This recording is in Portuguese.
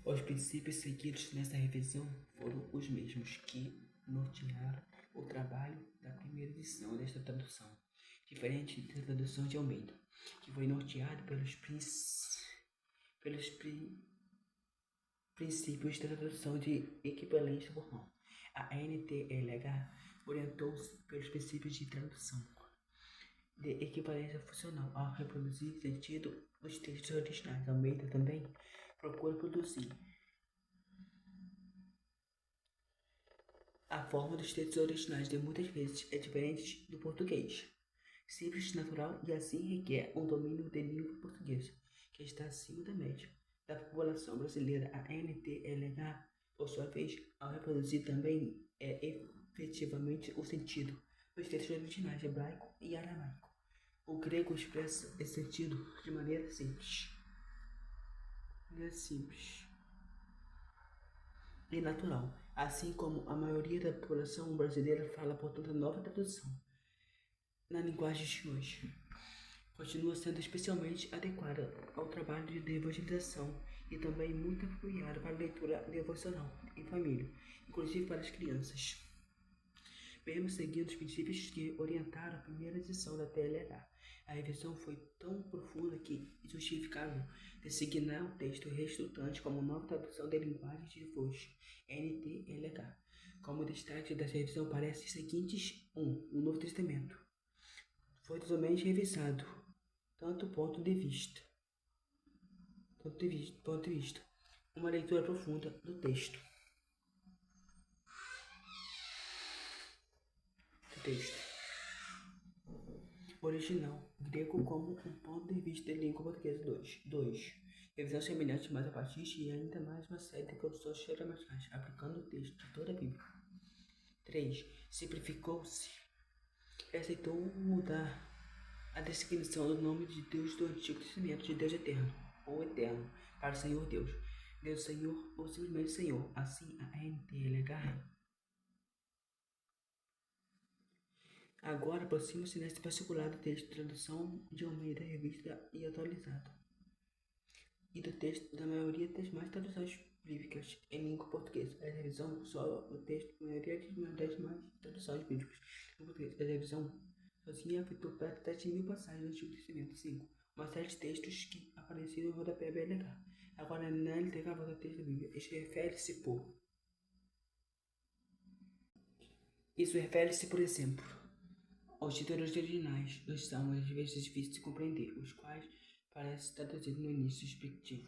Os princípios seguidos nessa revisão foram os mesmos que nortearam o trabalho da primeira edição desta tradução, diferente da tradução de Almeida, que foi norteada pelos princípios da tradução de equivalência formal. A NTLH orientou-se pelos princípios de tradução de equivalência funcional ao reproduzir sentido dos textos originais. Almeida também procura produzir a forma dos textos originais de muitas vezes é diferente do português, simples, natural e assim requer um domínio de língua portuguesa, que está acima da média da população brasileira. A NTLH, por sua vez, ao reproduzir também efetivamente o sentido dos textos originais hebraico e aramaico. O grego expressa esse sentido de maneira simples e natural, assim como a maioria da população brasileira fala, portanto, a nova tradução na linguagem de hoje continua sendo especialmente adequada ao trabalho de evangelização e também muito apropriada para a leitura devocional em família, inclusive para as crianças. Mesmo seguindo os princípios que orientaram a primeira edição da TLH, a revisão foi tão profunda que é justificável designar o texto resultante como nova tradução de linguagem de hoje, NTLH. Como destaque dessa revisão aparecem os seguintes: 1. O Novo Testamento foi totalmente revisado, ponto de vista. Uma leitura profunda do texto original grego como um ponto de vista de língua portuguesa. 2. Revisão semelhante, mas a partir e ainda mais uma série de produções gramaticais, aplicando o texto de toda a Bíblia. 3. Simplificou-se e aceitou mudar a definição do nome de Deus do Antigo Testamento de Deus eterno, ou eterno, para Senhor Deus, Deus Senhor ou simplesmente Senhor. Assim, a NTLH agora aproxima-se neste particular do texto de tradução de Almeida, revista e atualizada, e do texto da maioria das mais traduções bíblicas em língua portuguesa. A revisão só o texto da maioria das mais traduções bíblicas em português. A revisão sozinha afetou perto de 7.000 passagens do Antigo Testamento. 5. Uma série de textos que apareceram no rodapé BLH. Agora, na LTH, volta ao texto da Bíblia. Isso refere-se, por exemplo, aos títulos originais dos salmos, às vezes difíceis de compreender, os quais parecem traduzidos no início explicativo.